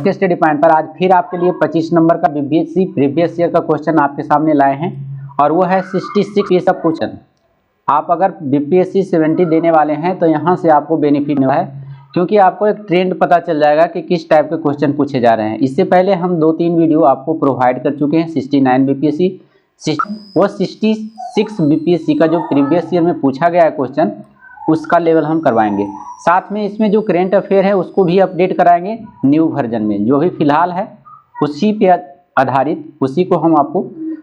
के study point पर आज फिर आपके लिए 25 नंबर का बीपीएससी प्रीवियस ईयर का क्वेश्चन आपके सामने लाए हैं और वो है 66। ये सब क्वेश्चन आप अगर बीपीएससी 70 देने वाले हैं तो यहाँ से आपको बेनिफिट मिला है, क्योंकि आपको एक ट्रेंड पता चल जाएगा कि किस टाइप के क्वेश्चन पूछे जा रहे हैं। इससे पहले हम 2-3 वीडियो आपको प्रोवाइड कर चुके हैं 69 बीपीएससी, वो 66 बीपीएससी का जो प्रीवियस ईयर में पूछा गया है क्वेश्चन उसका लेवल हम करवाएंगे। साथ में इसमें जो करेंट अफेयर है उसको भी अपडेट कराएंगे न्यू वर्जन में, जो भी फिलहाल है उसी पे आधारित उसी को हम आपको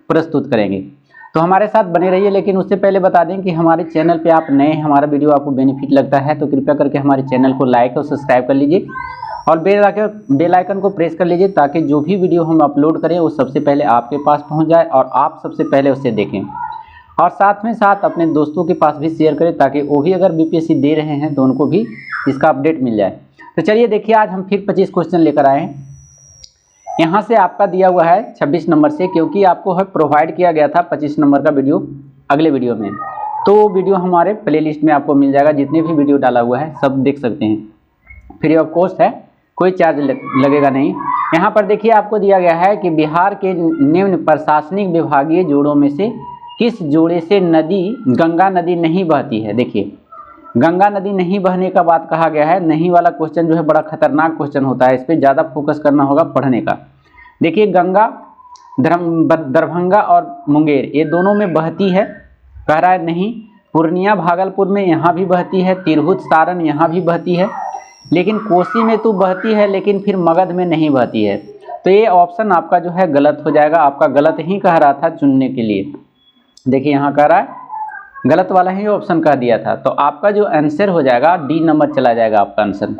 प्रस्तुत करेंगे। तो हमारे साथ बने रहिए। लेकिन उससे पहले बता दें कि हमारे चैनल पे आप नए, हमारा वीडियो आपको बेनिफिट लगता है तो कृपया करके हमारे चैनल को लाइक और सब्सक्राइब कर लीजिए और बेल आइकन को प्रेस कर लीजिए, ताकि जो भी वीडियो हम अपलोड करें वो सबसे पहले आपके पास पहुंच जाए और आप सबसे पहले उसे देखें। और साथ में साथ अपने दोस्तों के पास भी शेयर करें, ताकि वो भी अगर बीपीएससी दे रहे हैं तो उनको भी इसका अपडेट मिल जाए। तो चलिए देखिए, आज हम फिर 25 क्वेश्चन लेकर आए हैं। यहाँ से आपका दिया हुआ है 26 नंबर से, क्योंकि आपको है प्रोवाइड किया गया था 25 नंबर का वीडियो अगले वीडियो में, तो वो वीडियो हमारे प्लेलिस्ट में आपको मिल जाएगा। जितने भी वीडियो डाला हुआ है सब देख सकते हैं, फ्री ऑफ कॉस्ट है, कोई चार्ज लगेगा नहीं। यहाँ पर देखिए आपको दिया गया है कि बिहार के निम्न प्रशासनिक विभागीय जोड़ों में से किस जोड़े से नदी गंगा नदी नहीं बहती है। देखिए गंगा नदी नहीं बहने का बात कहा गया है। नहीं वाला क्वेश्चन जो है बड़ा खतरनाक क्वेश्चन होता है, इस पर ज़्यादा फोकस करना होगा पढ़ने का। देखिए गंगा दरभंगा और मुंगेर ये दोनों में बहती है, कह रहा है नहीं। पूर्णिया भागलपुर में यहाँ भी बहती है, तिरहुत सारण यहाँ भी बहती है, लेकिन कोसी में तो बहती है लेकिन फिर मगध में नहीं बहती है। तो ये ऑप्शन आपका जो है गलत हो जाएगा। आपका गलत ही कह रहा था चुनने के लिए। देखिए यहाँ कह रहा है गलत वाला ही ऑप्शन कह दिया था, तो आपका जो आंसर हो जाएगा डी नंबर चला जाएगा आपका आंसर।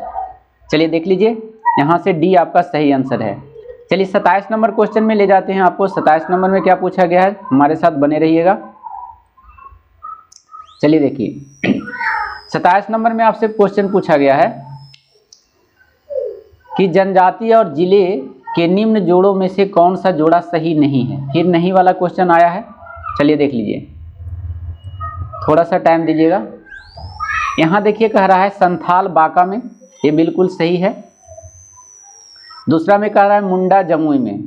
चलिए देख लीजिए, यहाँ से डी आपका सही आंसर है। चलिए 27 नंबर क्वेश्चन में ले जाते हैं आपको। 27 नंबर में क्या पूछा गया है, हमारे साथ बने रहिएगा। चलिए देखिए 27 नंबर में आपसे क्वेश्चन पूछा गया है कि जनजाति और जिले के निम्न जोड़ों में से कौन सा जोड़ा सही नहीं है। फिर नहीं वाला क्वेश्चन आया है। चलिए देख लीजिए, थोड़ा सा टाइम दीजिएगा। यहाँ देखिए कह रहा है संथाल बांका में, ये बिल्कुल सही है। दूसरा में कह रहा है मुंडा जमुई में,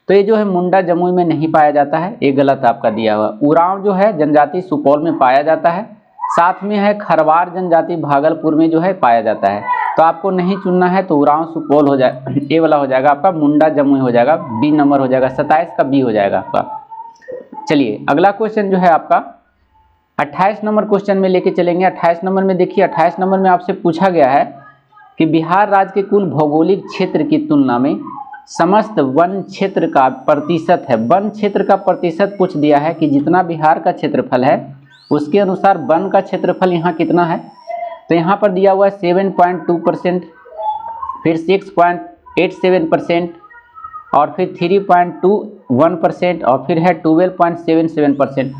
तो ये जो है मुंडा जमुई में नहीं पाया जाता है, ये गलत आपका दिया हुआ। उरांव जो है जनजाति सुपौल में पाया जाता है। साथ में है खरवार जनजाति भागलपुर में जो है पाया जाता है। तो आपको नहीं चुनना है, तो उरांव सुपौल हो जाए, ये वाला हो जाएगा आपका, मुंडा जमुई हो जाएगा, बी नंबर हो जाएगा। 27 का बी हो जाएगा आपका। चलिए अगला क्वेश्चन जो है आपका 28 नंबर क्वेश्चन में लेके चलेंगे। 28 नंबर में देखिए, 28 नंबर में आपसे पूछा गया है कि बिहार राज्य के कुल भौगोलिक क्षेत्र की तुलना में समस्त वन क्षेत्र का प्रतिशत है। वन क्षेत्र का प्रतिशत पूछ दिया है कि जितना बिहार का क्षेत्रफल है उसके अनुसार वन का क्षेत्रफल यहाँ कितना है। तो यहाँ पर दिया हुआ है 7.2%, फिर 6.87% और फिर 3.21% और फिर है 12.77%,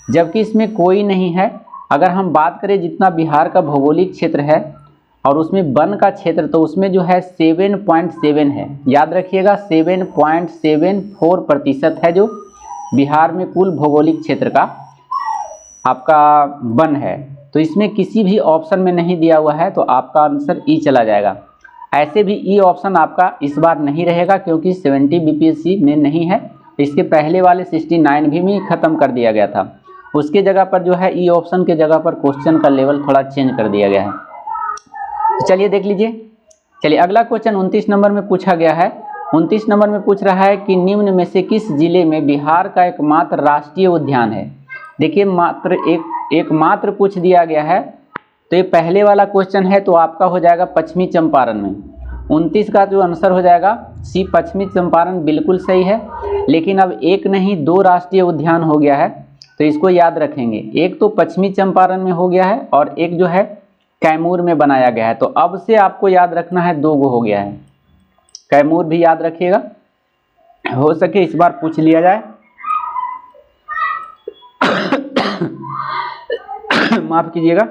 जबकि इसमें कोई नहीं है। अगर हम बात करें जितना बिहार का भौगोलिक क्षेत्र है और उसमें वन का क्षेत्र, तो उसमें जो है 7.7 है। याद रखिएगा 7.74% है जो बिहार में कुल भौगोलिक क्षेत्र का आपका वन है। तो इसमें किसी भी ऑप्शन में नहीं दिया हुआ है, तो आपका आंसर ई चला जाएगा। ऐसे भी ई ऑप्शन आपका इस बार नहीं रहेगा, क्योंकि 70 बीपीएससी में नहीं है। इसके पहले वाले 69 भी खत्म कर दिया गया था। उसके जगह पर जो है ई ऑप्शन के जगह पर क्वेश्चन का लेवल थोड़ा चेंज कर दिया गया है। तो चलिए देख लीजिए। चलिए अगला क्वेश्चन 29 नंबर में पूछा गया है। 29 नंबर में पूछ रहा है कि निम्न में से किस जिले में बिहार का एकमात्र राष्ट्रीय उद्यान है। देखिए मात्र पूछ दिया गया है, तो ये पहले वाला क्वेश्चन है, तो आपका हो जाएगा पश्चिमी चंपारण में। 29 का जो आंसर हो जाएगा सी, पश्चिमी चंपारण बिल्कुल सही है। लेकिन अब एक नहीं 2 राष्ट्रीय उद्यान हो गया है, तो इसको याद रखेंगे। एक तो पश्चिमी चंपारण में हो गया है और एक जो है कैमूर में बनाया गया है। तो अब से आपको याद रखना है 2 गो हो गया है। कैमूर भी याद रखिएगा, हो सके इस बार पूछ लिया जाए। माफ कीजिएगा।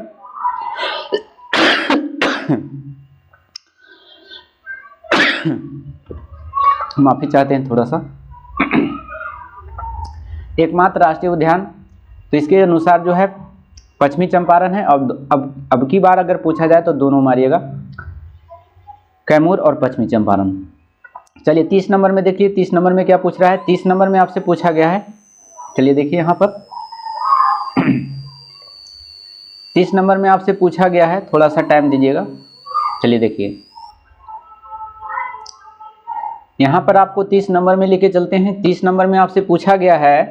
माफी चाहते हैं थोड़ा सा। एकमात्र राष्ट्रीय उद्यान, तो इसके अनुसार जो है पश्चिमी चंपारण है। अब की बार अगर पूछा जाए तो दोनों मारिएगा, कैमूर और पश्चिमी चंपारण। चलिए 30 नंबर में देखिए, 30 नंबर में क्या पूछ रहा है। 30 नंबर में आपसे पूछा गया है, चलिए देखिए यहाँ पर 30 नंबर में आपसे पूछा गया है, थोड़ा सा टाइम दीजिएगा। चलिए देखिए यहाँ पर आपको 30 नंबर में लेके चलते हैं। 30 नंबर में आपसे पूछा गया है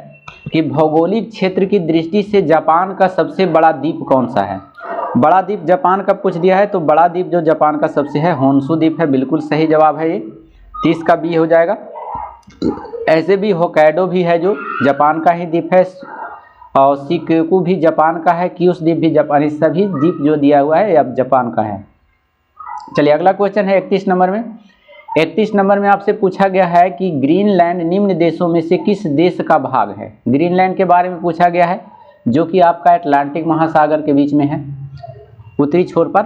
कि भौगोलिक क्षेत्र की दृष्टि से जापान का सबसे बड़ा द्वीप कौन सा है। बड़ा द्वीप जापान का पूछ दिया है, तो बड़ा द्वीप जो जापान का सबसे है होन्शु द्वीप है, बिल्कुल सही जवाब है ये। 30 का बी हो जाएगा। ऐसे भी होक्काइडो भी है जो जापान का ही द्वीप है, और शिकोकू भी जापान का है, क्यूश द्वीप भी जापानी, सभी द्वीप जो दिया हुआ है अब जापान का है। चलिए अगला क्वेश्चन है 31 नंबर में। 31 नंबर में आपसे पूछा गया है कि ग्रीनलैंड निम्न देशों में से किस देश का भाग है। ग्रीनलैंड के बारे में पूछा गया है, जो कि आपका अटलांटिक महासागर के बीच में है, उत्तरी छोर पर।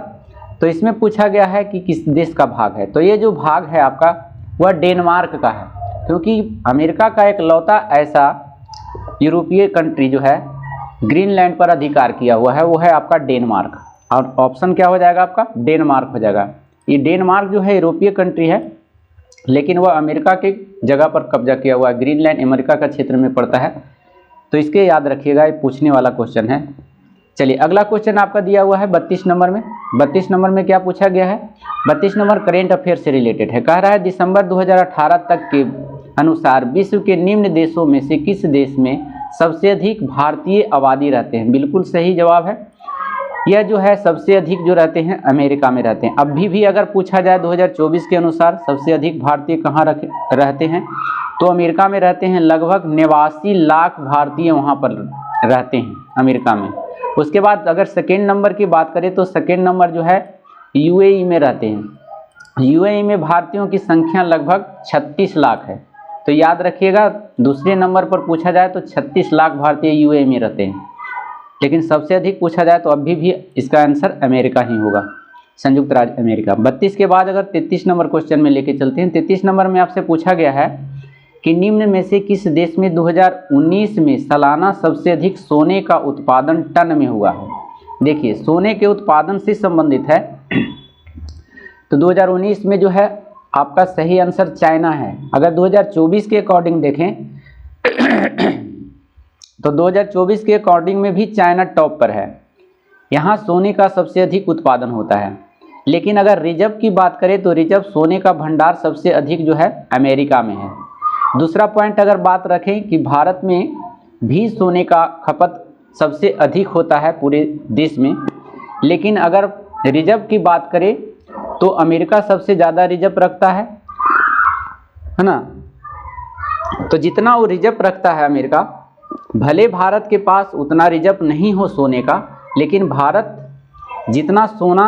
तो इसमें पूछा गया है कि किस देश का भाग है। तो ये जो भाग है आपका वह डेनमार्क का है, क्योंकि अमेरिका का एक लौता ऐसा यूरोपीय कंट्री जो है ग्रीनलैंड पर अधिकार किया हुआ है वो है आपका डेनमार्क। और ऑप्शन क्या हो जाएगा आपका, डेनमार्क हो जाएगा। ये डेनमार्क जो है यूरोपीय कंट्री है, लेकिन वह अमेरिका के जगह पर कब्जा किया हुआ है। ग्रीनलैंड अमेरिका का क्षेत्र में पड़ता है, तो इसके याद रखिएगा, ये पूछने वाला क्वेश्चन है। चलिए अगला क्वेश्चन आपका दिया हुआ है 32 नंबर में। 32 नंबर में क्या पूछा गया है। 32 नंबर करेंट अफेयर से रिलेटेड है। कह रहा है दिसंबर 2018 तक के अनुसार विश्व के निम्न देशों में से किस देश में सबसे अधिक भारतीय आबादी रहते हैं। बिल्कुल सही जवाब है। यह जो है सबसे अधिक जो रहते हैं अमेरिका में रहते हैं। अभी भी अगर पूछा जाए 2024 के अनुसार सबसे अधिक भारतीय कहाँ रहते हैं, तो अमेरिका में रहते हैं। लगभग 89 लाख भारतीय वहाँ पर रहते हैं अमेरिका में। उसके बाद अगर सेकेंड नंबर की बात करें तो सेकेंड नंबर जो है यूएई में रहते हैं। यूएई में भारतीयों की संख्या लगभग 36 लाख है। तो याद रखिएगा, दूसरे नंबर पर पूछा जाए तो 36 लाख भारतीय यूएई में रहते हैं, लेकिन सबसे अधिक पूछा जाए तो अभी भी इसका आंसर अमेरिका ही होगा, संयुक्त राज्य अमेरिका। 32 के बाद अगर 33 नंबर क्वेश्चन में लेके चलते हैं। 33 नंबर में आपसे पूछा गया है कि निम्न में से किस देश में 2019 में सालाना सबसे अधिक सोने का उत्पादन टन में हुआ है। देखिए सोने के उत्पादन से संबंधित है, तो 2019 में जो है आपका सही आंसर चाइना है। अगर 2024 के अकॉर्डिंग देखें तो 2024 के अकॉर्डिंग में भी चाइना टॉप पर है। यहाँ सोने का सबसे अधिक उत्पादन होता है। लेकिन अगर रिजर्व की बात करें तो रिजर्व सोने का भंडार सबसे अधिक जो है अमेरिका में है। दूसरा पॉइंट अगर बात रखें कि भारत में भी सोने का खपत सबसे अधिक होता है पूरे देश में, लेकिन अगर रिजर्व की बात करें तो अमेरिका सबसे ज़्यादा रिजर्व रखता है ना। तो जितना वो रिजर्व रखता है अमेरिका, भले भारत के पास उतना रिजर्व नहीं हो सोने का, लेकिन भारत जितना सोना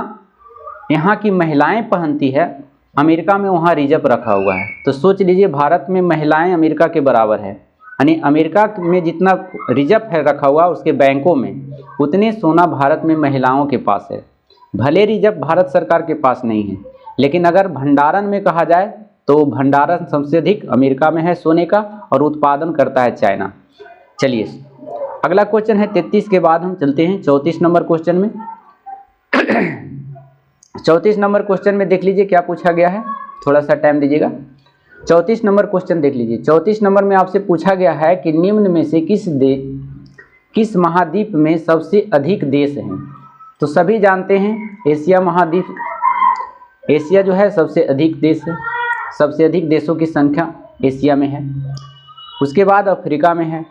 यहाँ की महिलाएं पहनती है अमेरिका में वहाँ रिजर्व रखा हुआ है। तो सोच लीजिए भारत में महिलाएं अमेरिका के बराबर है, यानी अमेरिका में जितना रिजर्व है रखा हुआ उसके बैंकों में, उतने सोना भारत में महिलाओं के पास है। भले रिजर्व भारत सरकार के पास नहीं है, लेकिन अगर भंडारण में कहा जाए तो भंडारण सबसे अधिक अमेरिका में है सोने का, और उत्पादन करता है चाइना। चलिए अगला क्वेश्चन है 33 के बाद हम चलते हैं 34 नंबर क्वेश्चन में। 34 नंबर क्वेश्चन में देख लीजिए क्या पूछा गया है, थोड़ा सा टाइम दीजिएगा। 34 नंबर क्वेश्चन देख लीजिए। 34 नंबर में आपसे पूछा गया है कि निम्न में से किस महाद्वीप में सबसे अधिक देश हैं। तो सभी जानते हैं एशिया महाद्वीप, एशिया जो है सबसे अधिक देश है, सबसे अधिक देशों की संख्या एशिया में है। उसके बाद अफ्रीका में है।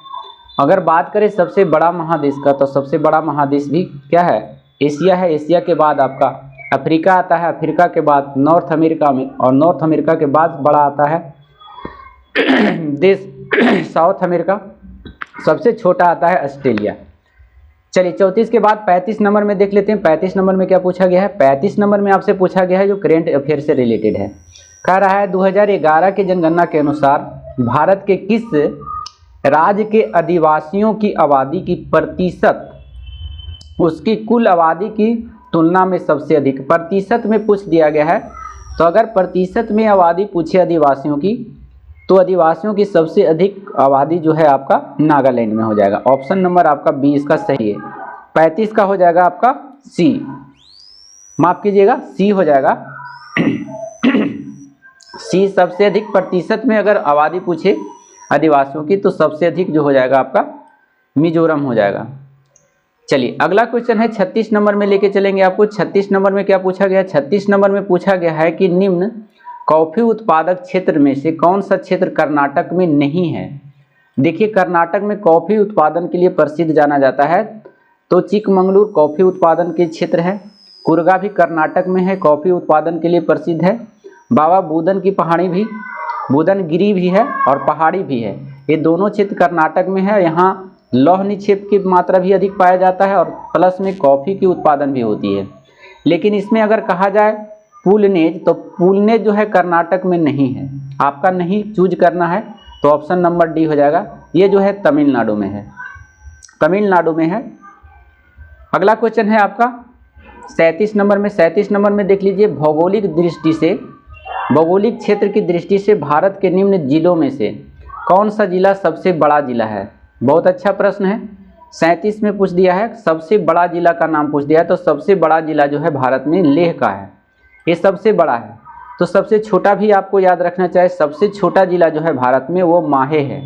अगर बात करें सबसे बड़ा महादेश का, तो सबसे बड़ा महादेश भी क्या है, एशिया है। एशिया के बाद आपका अफ्रीका आता है, अफ्रीका के बाद नॉर्थ अमेरिका में, और नॉर्थ अमेरिका के बाद बड़ा आता है देश साउथ अमेरिका, सबसे छोटा आता है ऑस्ट्रेलिया। चलिए 34 के बाद 35 नंबर में देख लेते हैं। 35 नंबर में क्या पूछा गया है। 35 नंबर में आपसे पूछा गया है जो करेंट अफेयर से रिलेटेड है। कह रहा है 2011 के जनगणना के अनुसार भारत के किस राज्य के आदिवासियों की आबादी की प्रतिशत उसकी कुल आबादी की तुलना में सबसे अधिक। प्रतिशत में पूछ दिया गया है, तो अगर प्रतिशत में आबादी पूछे आदिवासियों की, तो आदिवासियों की सबसे अधिक आबादी जो है आपका नागालैंड में हो जाएगा। ऑप्शन नंबर आपका बी इसका सही है। 35 का हो जाएगा आपका सी, माफ कीजिएगा सी हो जाएगा। सी सबसे अधिक प्रतिशत में अगर आबादी पूछे आदिवासियों की तो सबसे अधिक जो हो जाएगा आपका मिजोरम हो जाएगा। चलिए अगला क्वेश्चन है 36 नंबर में लेके चलेंगे आपको। 36 नंबर में क्या पूछा गया? 36 नंबर में पूछा गया है कि निम्न कॉफी उत्पादक क्षेत्र में से कौन सा क्षेत्र कर्नाटक में नहीं है। देखिए कर्नाटक में कॉफी उत्पादन के लिए प्रसिद्ध जाना जाता है, तो चिकमंगलुरु कॉफी उत्पादन के क्षेत्र है। कुर्गा भी कर्नाटक में है, कॉफी उत्पादन के लिए प्रसिद्ध है। बाबा बुदन की पहाड़ी भी, बुदनगिरी भी है और पहाड़ी भी है, ये दोनों क्षेत्र कर्नाटक में है। यहाँ लौह निक्षेप की मात्रा भी अधिक पाया जाता है और प्लस में कॉफ़ी की उत्पादन भी होती है। लेकिन इसमें अगर कहा जाए पुलनेज, तो पुलनेज जो है कर्नाटक में नहीं है। आपका नहीं चूज करना है तो ऑप्शन नंबर डी हो जाएगा। ये जो है तमिलनाडु में है, तमिलनाडु में है। अगला क्वेश्चन है आपका 37 नंबर में। 37 नंबर में देख लीजिए, भौगोलिक दृष्टि से, भौगोलिक क्षेत्र की दृष्टि से भारत के निम्न जिलों में से कौन सा जिला सबसे बड़ा जिला है? बहुत अच्छा प्रश्न है। 37 में पूछ दिया है, सबसे बड़ा जिला का नाम पूछ दिया है, तो सबसे बड़ा जिला जो है भारत में लेह का है, ये सबसे बड़ा है। तो सबसे छोटा भी आपको याद रखना चाहिए, सबसे छोटा जिला जो है भारत में वो माहे है।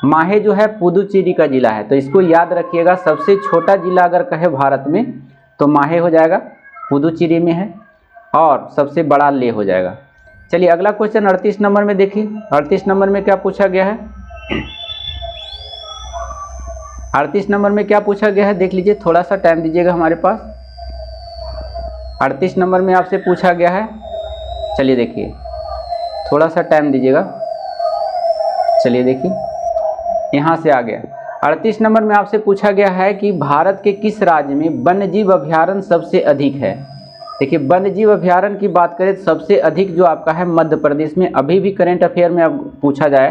माहे जो है पुदुचेरी का जिला है, तो इसको याद रखिएगा। सबसे छोटा जिला अगर कहे भारत में तो माहे हो जाएगा, पुदुचेरी में है, और सबसे बड़ा लेह हो जाएगा। चलिए अगला क्वेश्चन 38 नंबर में देखिए। 38 नंबर में क्या पूछा गया है? 38 नंबर में क्या पूछा गया है देख लीजिए, थोड़ा सा टाइम दीजिएगा हमारे पास। 38 नंबर में आपसे पूछा गया है, चलिए देखिए थोड़ा सा टाइम दीजिएगा। चलिए देखिए यहाँ से आ गया। 38 नंबर में आपसे पूछा गया है कि भारत के किस राज्य में वन्यजीव अभयारण्य सबसे अधिक है। देखिए वन्यजीव अभयारण्य की बात करें तो सबसे अधिक जो आपका है मध्य प्रदेश में। अभी भी करंट अफेयर में अब पूछा जाए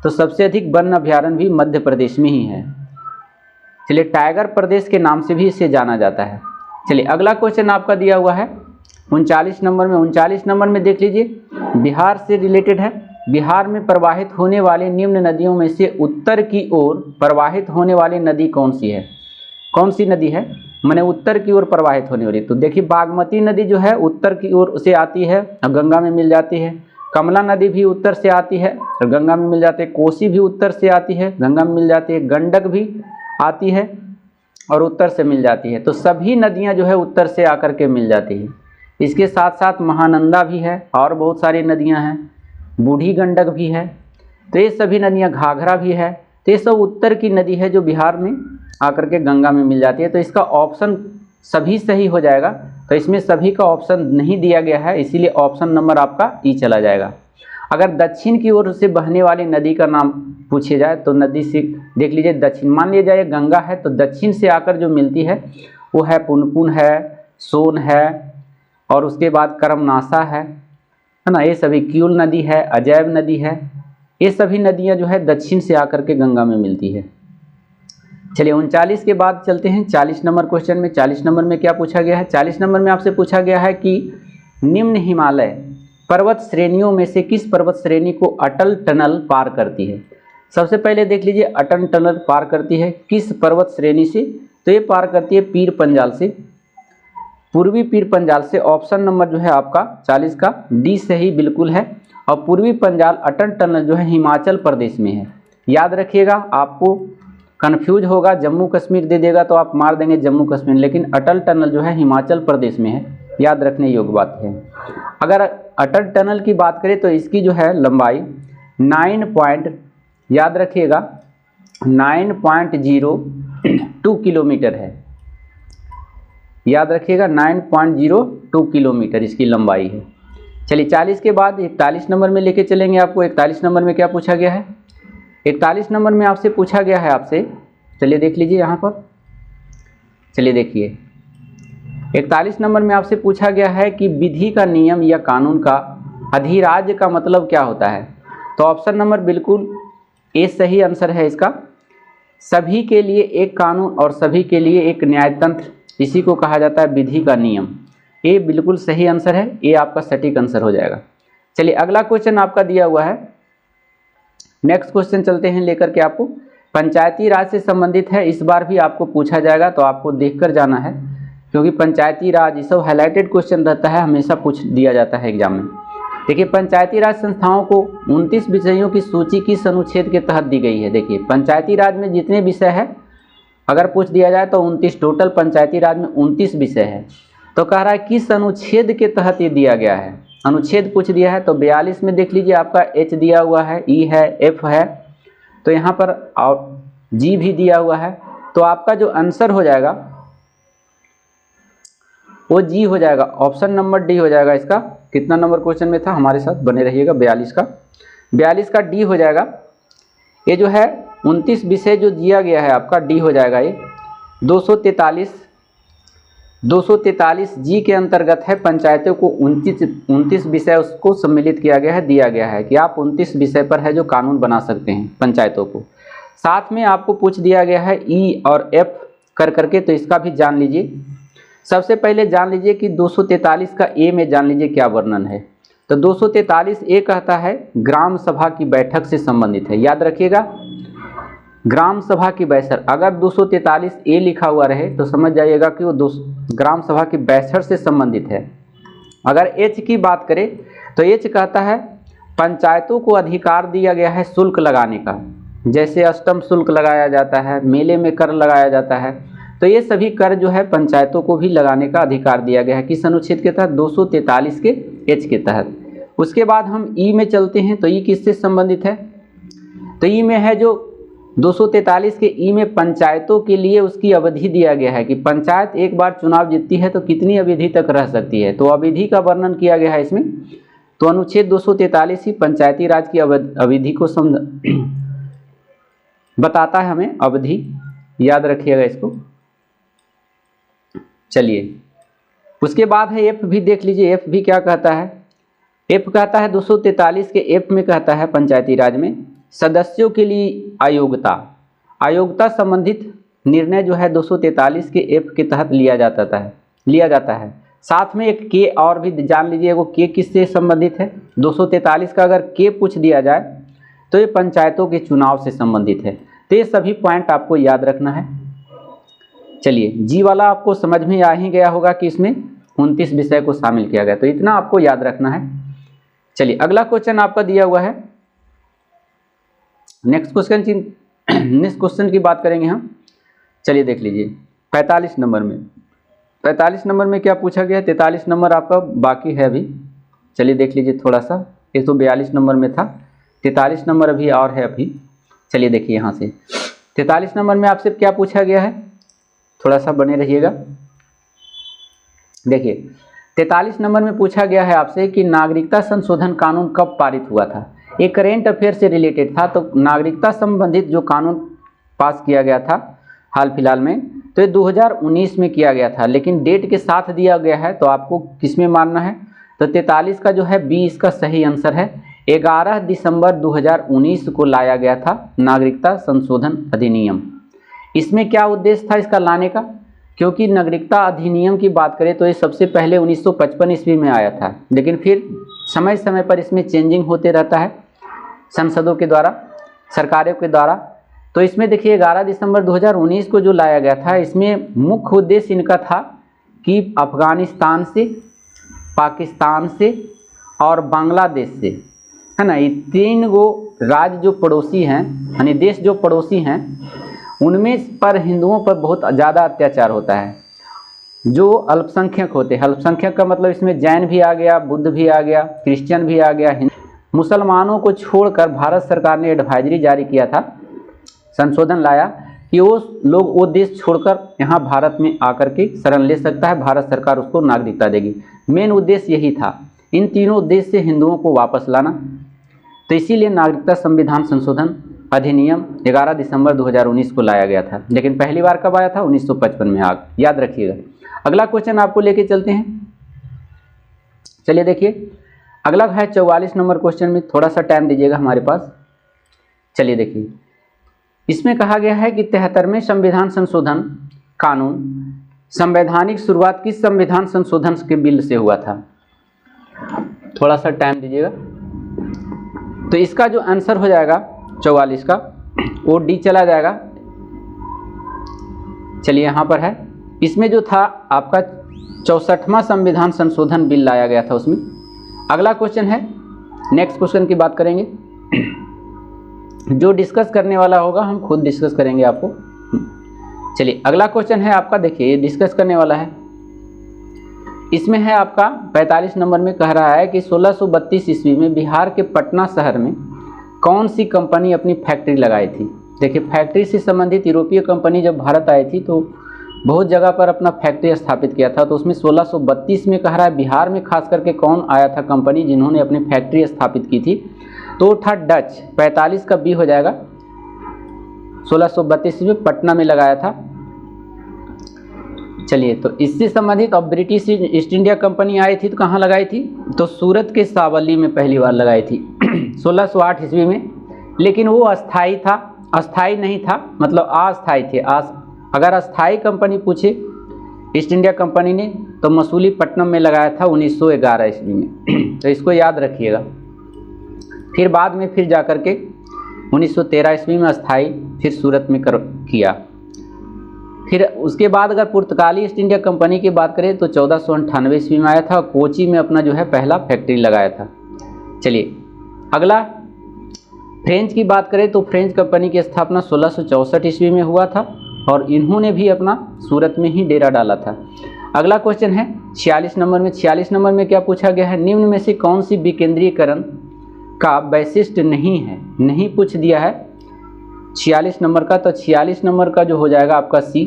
तो सबसे अधिक वन्य अभयारण्य भी मध्य प्रदेश में ही है। चलिए टाइगर प्रदेश के नाम से भी इसे जाना जाता है। चलिए अगला क्वेश्चन आपका दिया हुआ है 39 नंबर में। 39 नंबर में देख लीजिए, बिहार से रिलेटेड है। बिहार में प्रवाहित होने वाली निम्न नदियों में से उत्तर की ओर प्रवाहित होने वाली नदी कौन सी है? कौन सी नदी है माने उत्तर की ओर प्रवाहित होने वाली? तो देखिए बागमती नदी जो है उत्तर की ओर से आती है और गंगा में मिल जाती है। कमला नदी भी उत्तर से आती है और गंगा में मिल जाती है। कोसी भी उत्तर से आती है, गंगा में मिल जाती है। गंडक भी आती है और उत्तर से मिल जाती है। तो सभी नदियां जो है उत्तर से आकर के मिल जाती है। इसके साथ साथ महानंदा भी है और बहुत सारी नदियां हैं, बूढ़ी गंडक भी है। तो ये सभी नदियां, घाघरा भी है, तो ये सब उत्तर की नदी है जो बिहार में आकर के गंगा में मिल जाती है। तो इसका ऑप्शन सभी सही हो जाएगा। तो इसमें सभी का ऑप्शन नहीं दिया गया है, इसीलिए ऑप्शन नंबर आपका ई चला जाएगा। अगर दक्षिण की ओर से बहने वाली नदी का नाम पूछे जाए तो नदी से देख लीजिए, दक्षिण मान लिया जाए गंगा है तो दक्षिण से आकर जो मिलती है वो है पुनपुन है, सोन है और उसके बाद करमनासा है ना। ये सभी क्यूल नदी है, अजैब नदी है, ये सभी नदियां जो है दक्षिण से आकर के गंगा में मिलती है। चलिए 39 के बाद चलते हैं 40 नंबर क्वेश्चन में। 40 नंबर में क्या पूछा गया है? 40 नंबर में आपसे पूछा गया है कि निम्न हिमालय पर्वत श्रेणियों में से किस पर्वत श्रेणी को अटल टनल पार करती है? सबसे पहले देख लीजिए अटल टनल पार करती है किस पर्वत श्रेणी से? तो ये पार करती है पीर पंजाल से, पूर्वी पीर पंजाल से। ऑप्शन नंबर जो है आपका 40 का डी सही बिल्कुल है। और पूर्वी पंजाल अटल टनल जो है हिमाचल प्रदेश में है। याद रखिएगा, आपको कन्फ्यूज होगा, जम्मू कश्मीर दे देगा तो आप मार देंगे जम्मू कश्मीर, लेकिन अटल टनल जो है हिमाचल प्रदेश में है, याद रखने योग्य बात है। अगर अटल टनल की बात करें तो इसकी जो है लंबाई याद रखिएगा 9.02 किलोमीटर है। याद रखिएगा 9.02 किलोमीटर इसकी लंबाई है। चलिए 40 के बाद 41 नंबर में लेके चलेंगे आपको। 41 नंबर में क्या पूछा गया है? 41 नंबर में आपसे पूछा गया है आपसे, चलिए देख लीजिए यहाँ पर। चलिए देखिए 41 नंबर में आपसे पूछा गया है कि विधि का नियम या कानून का अधिराज्य का मतलब क्या होता है? तो ऑप्शन नंबर बिल्कुल ए सही आंसर है इसका। सभी के लिए एक कानून और सभी के लिए एक न्यायतंत्र, इसी को कहा जाता है विधि का नियम। ये बिल्कुल सही आंसर है, ये आपका सटीक आंसर हो जाएगा। चलिए अगला क्वेश्चन आपका दिया हुआ है, नेक्स्ट क्वेश्चन चलते हैं लेकर के आपको। पंचायती राज से संबंधित है, इस बार भी आपको पूछा जाएगा तो आपको देखकर जाना है, क्योंकि पंचायती राज ये सब हाईलाइटेड क्वेश्चन रहता है, हमेशा पूछ दिया जाता है एग्जाम में। देखिए पंचायती राज संस्थाओं को 29 विषयों की सूची किस अनुच्छेद के तहत दी गई है। देखिए पंचायती राज में जितने विषय है अगर पूछ दिया जाए तो 29, टोटल पंचायती राज में 29 विषय है। तो कह रहा है किस अनुच्छेद के तहत ये दिया गया है, अनुच्छेद पूछ दिया है। तो 42 में देख लीजिए आपका H दिया हुआ है, E है, F है, तो यहाँ पर G भी दिया हुआ है। तो आपका जो आंसर हो जाएगा वो G हो जाएगा, ऑप्शन नंबर D हो जाएगा। इसका कितना नंबर क्वेश्चन में था, हमारे साथ बने रहिएगा। 42 का D हो जाएगा। ये जो है 29 विषय जो दिया गया है आपका D हो जाएगा ये 243 G के अंतर्गत है। पंचायतों को 29 विषय उसको सम्मिलित किया गया है, दिया गया है कि आप 29 विषय पर है जो कानून बना सकते हैं पंचायतों को। साथ में आपको पूछ दिया गया है E और F कर करके, तो इसका भी जान लीजिए। सबसे पहले जान लीजिए कि 243 का A में जान लीजिए क्या वर्णन है। तो 243 A कहता है ग्राम सभा की बैठक से संबंधित है। याद रखिएगा ग्राम सभा की बैठक, अगर 243 A लिखा हुआ रहे तो समझ जाइएगा कि वो ग्राम सभा की बैठक से संबंधित है। अगर H की बात करें तो H कहता है पंचायतों को अधिकार दिया गया है शुल्क लगाने का, जैसे अष्टम शुल्क लगाया जाता है, मेले में कर लगाया जाता है। तो ये सभी कर जो है पंचायतों को भी लगाने का अधिकार दिया गया है। किस अनुच्छेद के तहत, 243 के H के तहत। उसके बाद हम E में चलते हैं। तो E किससे संबंधित है, तो E में है जो 243 के E में पंचायतों के लिए उसकी अवधि दिया गया है कि पंचायत एक बार चुनाव जीतती है तो कितनी अवधि तक रह सकती है, तो अवधि का वर्णन किया गया है इसमें। तो अनुच्छेद 243 ही पंचायती राज की अवधि को बताता है हमें, अवधि याद रखिएगा इसको। चलिए उसके बाद है F भी देख लीजिए। F भी क्या कहता है, F कहता है 243 के F में कहता है पंचायती राज में सदस्यों के लिए अयोग्यता संबंधित निर्णय जो है 243 के F के तहत लिया जाता है। साथ में एक K और भी जान लीजिए, वो K किससे संबंधित है। 243 का अगर K पूछ दिया जाए तो ये पंचायतों के चुनाव से संबंधित है। तो ये सभी पॉइंट आपको याद रखना है। चलिए G वाला आपको समझ में आ ही गया होगा कि इसमें 29 विषय को शामिल किया गया, तो इतना आपको याद रखना है। चलिए अगला क्वेश्चन आपका दिया हुआ है, नेक्स्ट क्वेश्चन की बात करेंगे हम। चलिए देख लीजिए 45 नंबर में क्या पूछा गया है। 43 नंबर आपका बाकी है अभी। चलिए देख लीजिए थोड़ा सा, ये तो 42 नंबर में था, 43 नंबर अभी और है अभी। चलिए देखिए यहाँ से 43 नंबर में आपसे क्या पूछा गया है, थोड़ा सा बने रहिएगा। देखिए 43 नंबर में पूछा गया है आपसे कि नागरिकता संशोधन कानून कब पारित हुआ था। एक करेंट अफेयर से रिलेटेड था, तो नागरिकता संबंधित जो कानून पास किया गया था हाल फिलहाल में, तो ये 2019 में किया गया था, लेकिन डेट के साथ दिया गया है, तो आपको किस में मानना है। तो 43 का जो है B इसका सही आंसर है। 11 दिसंबर 2019 को लाया गया था नागरिकता संशोधन अधिनियम। इसमें क्या उद्देश्य था इसका लाने का, क्योंकि नागरिकता अधिनियम की बात करें तो ये सबसे पहले 1955 ईस्वी में आया था, लेकिन फिर समय समय पर इसमें चेंजिंग होते रहता है संसदों के द्वारा, सरकारों के द्वारा। तो इसमें देखिए 11 दिसंबर 2019 को जो लाया गया था, इसमें मुख्य उद्देश्य इनका था कि अफगानिस्तान से, पाकिस्तान से और बांग्लादेश से, है ना, ये 3 गो राज्य जो पड़ोसी हैं, यानी देश जो पड़ोसी हैं, उनमें पर हिंदुओं पर बहुत ज़्यादा अत्याचार होता है। जो अल्पसंख्यक होते हैं, अल्पसंख्यक का मतलब इसमें जैन भी आ गया, बुद्ध भी आ गया, क्रिश्चियन भी आ गया, मुसलमानों को छोड़कर भारत सरकार ने एडवाइजरी जारी किया था, संशोधन लाया कि वो लोग वो देश छोड़कर यहाँ भारत में आकर के शरण ले सकता है, भारत सरकार उसको नागरिकता देगी। मेन उद्देश्य यही था, इन तीनों उद्देश्य से हिंदुओं को वापस लाना। तो इसीलिए नागरिकता संविधान संशोधन अधिनियम 11 दिसंबर 2019 को लाया गया था, लेकिन पहली बार कब आया था, 1955 में। याद रखिएगा। अगला क्वेश्चन आपको लेके चलते हैं। चलिए देखिए अगला है 44 नंबर क्वेश्चन में, थोड़ा सा टाइम दीजिएगा हमारे पास। चलिए देखिए इसमें कहा गया है कि 73वें संविधान संशोधन कानून संवैधानिक शुरुआत किस संविधान संशोधन के बिल से हुआ था। थोड़ा सा टाइम दीजिएगा। तो इसका जो आंसर हो जाएगा 44 का, वो डी चला जाएगा। चलिए यहाँ पर है, इसमें जो था आपका 64वां संविधान संशोधन बिल लाया गया था उसमें। अगला क्वेश्चन है नेक्स्ट क्वेश्चन की बात करेंगे। जो डिस्कस करने वाला होगा हम खुद डिस्कस करेंगे आपको। चलिए अगला क्वेश्चन है आपका, देखिए ये डिस्कस करने वाला है। इसमें है आपका 45 नंबर में कह रहा है कि 1632 ईस्वी में बिहार के पटना शहर में कौन सी कंपनी अपनी फैक्ट्री लगाई थी। देखिए फैक्ट्री से संबंधित यूरोपीय कंपनी जब भारत आई थी तो बहुत जगह पर अपना फैक्ट्री स्थापित किया था। तो उसमें 1632 में कह रहा है बिहार में खास करके कौन आया था कंपनी जिन्होंने अपनी फैक्ट्री स्थापित की थी, तो था डच। 45 का बी हो जाएगा। 1632 में पटना में लगाया था। चलिए तो इससे संबंधित अब ब्रिटिश ईस्ट इंडिया कंपनी आई थी तो कहाँ लगाई थी, तो सूरत के सावली में पहली बार लगाई थी 1608 ईस्वी में। लेकिन वो अस्थाई था, अस्थाई नहीं था, मतलब अस्थाई थे। अगर अस्थाई कंपनी पूछे ईस्ट इंडिया कंपनी ने तो मसूलीपट्टनम में लगाया था 1911 ईस्वी में तो इसको याद रखिएगा। फिर बाद में फिर जाकर के 1913 ईस्वी में अस्थाई फिर सूरत में किया। फिर उसके बाद अगर पुर्तगाली ईस्ट इंडिया कंपनी की बात करें तो 1498 ईस्वी में आया था, कोची में अपना जो है पहला फैक्ट्री लगाया था। चलिए अगला फ्रेंच की बात करें तो फ्रेंच कंपनी की स्थापना 1664 ईस्वी में हुआ था और इन्होंने भी अपना सूरत में ही डेरा डाला था। अगला क्वेश्चन है 46 नंबर में। 46 नंबर में क्या पूछा गया है, निम्न में से कौन सी विकेंद्रीकरण का वैशिष्ट नहीं है, नहीं पूछ दिया है 46 नंबर का। तो 46 नंबर का जो हो जाएगा आपका सी,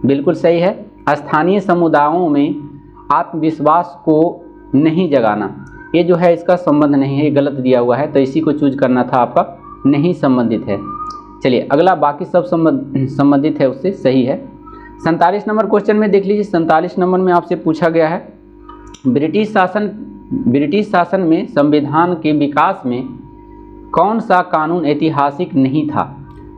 बिल्कुल सही है। स्थानीय समुदायों में आत्मविश्वास को नहीं जगाना, ये जो है इसका संबंध नहीं है, ये गलत दिया हुआ है, तो इसी को चूज करना था आपका, नहीं संबंधित है। चलिए अगला बाकी सब संबंधित है, उससे सही है। 47 नंबर क्वेश्चन में देख लीजिए। 47 नंबर में आपसे पूछा गया है ब्रिटिश शासन में संविधान के विकास में कौन सा कानून ऐतिहासिक नहीं था।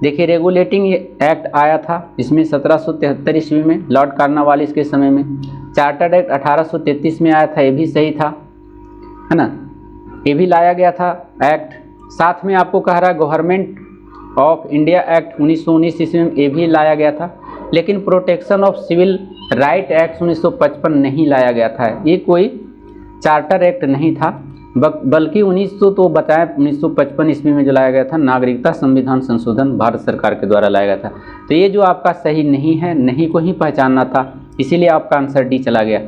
देखिए रेगुलेटिंग एक्ट आया था इसमें 1773 ईस्वी में, लॉर्ड कॉर्नवालिस के समय में। चार्टर्ड एक्ट 1833 में आया था, ये भी सही था, है ना, ये भी लाया गया था एक्ट। साथ में आपको कह रहा है गवर्नमेंट ऑफ इंडिया एक्ट 1919 ईस्वी में, ये भी लाया गया था। लेकिन protection of civil right act 1955 नहीं लाया गया था, ये कोई चार्टर एक्ट नहीं था, बल्कि 1900 तो बताएं 1955 ईस्वी में जो लाया गया था नागरिकता संविधान संशोधन भारत सरकार के द्वारा लाया गया था। तो ये जो आपका सही नहीं है, नहीं को ही पहचानना था, इसीलिए आपका आंसर डी चला गया।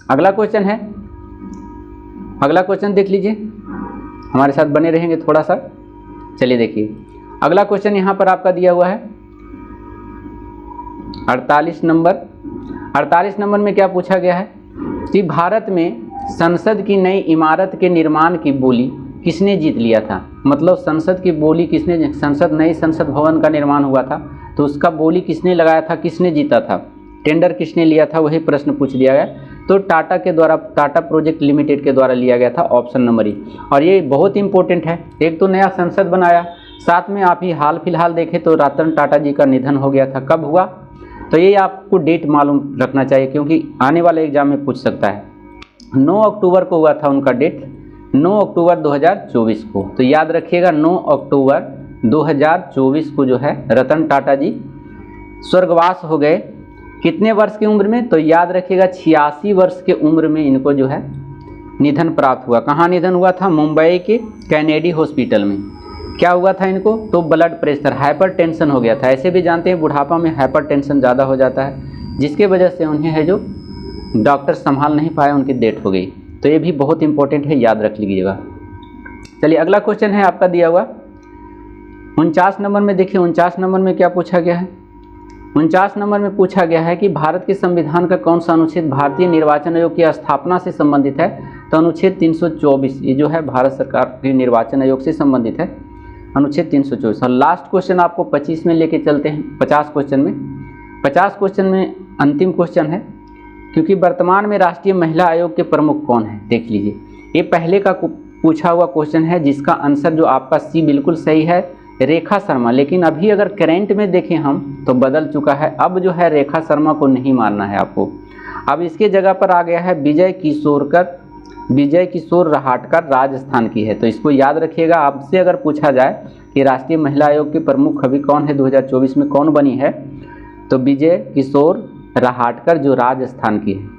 अगला क्वेश्चन है, अगला क्वेश्चन देख लीजिए, हमारे साथ बने रहेंगे थोड़ा सा। चलिए देखिए अगला क्वेश्चन यहाँ पर आपका दिया हुआ है 48 नंबर। 48 नंबर में क्या पूछा गया है कि भारत में संसद की नई इमारत के निर्माण की बोली किसने जीत लिया था। मतलब संसद की बोली किसने, नई संसद भवन का निर्माण हुआ था तो उसका बोली किसने लगाया था, किसने जीता था, टेंडर किसने लिया था, वही प्रश्न पूछ दिया गया। तो टाटा के द्वारा, टाटा प्रोजेक्ट लिमिटेड के द्वारा लिया गया था, ऑप्शन नंबर ई। और ये बहुत इंपॉर्टेंट है, एक तो नया संसद बनाया, साथ में आप ही हाल फिलहाल देखें तो रतन टाटा जी का निधन हो गया था। कब हुआ, तो ये आपको डेट मालूम रखना चाहिए क्योंकि आने वाले एग्जाम में पूछ सकता है। 9 अक्टूबर को हुआ था उनका डेट, 9 अक्टूबर 2024 को। तो याद रखिएगा 9 अक्टूबर 2024 को जो है रतन टाटा जी स्वर्गवास हो गए। कितने वर्ष की उम्र में, तो याद रखिएगा 86 वर्ष के उम्र में इनको जो है निधन प्राप्त हुआ। कहाँ निधन हुआ था, मुंबई के कैनेडी हॉस्पिटल में। क्या हुआ था इनको, तो ब्लड प्रेशर, हाइपरटेंशन हो गया था। ऐसे भी जानते हैं बुढ़ापा में हाइपरटेंशन ज़्यादा हो जाता है, जिसके वजह से उन्हें है जो डॉक्टर संभाल नहीं पाए, उनकी डेथ हो गई। तो ये भी बहुत इंपॉर्टेंट है, याद रख लीजिएगा। चलिए अगला क्वेश्चन है आपका दिया हुआ 49 नंबर में। देखिए 49 नंबर में क्या पूछा गया है, 49 नंबर में पूछा गया है कि भारत के संविधान का कौन सा अनुच्छेद भारतीय निर्वाचन आयोग की स्थापना से संबंधित है। तो अनुच्छेद 324, ये जो है भारत सरकार के निर्वाचन आयोग से संबंधित है, अनुच्छेद 324। और लास्ट क्वेश्चन आपको 25 में लेके चलते हैं, 50 क्वेश्चन में। 50 क्वेश्चन में अंतिम क्वेश्चन है, क्योंकि वर्तमान में राष्ट्रीय महिला आयोग के प्रमुख कौन है, देख लीजिए। ये पहले का पूछा हुआ क्वेश्चन है जिसका आंसर जो आपका सी बिल्कुल सही है, रेखा शर्मा। लेकिन अभी अगर करंट में देखें हम तो बदल चुका है, अब जो है रेखा शर्मा को नहीं मारना है आपको, अब इसके जगह पर आ गया है विजय किशोर रहाटकर, राजस्थान की है। तो इसको याद रखिएगा। आपसे अगर पूछा जाए कि राष्ट्रीय महिला आयोग के प्रमुख अभी कौन है, 2024 में कौन बनी है, तो विजय किशोर रहाटकर जो राजस्थान की है।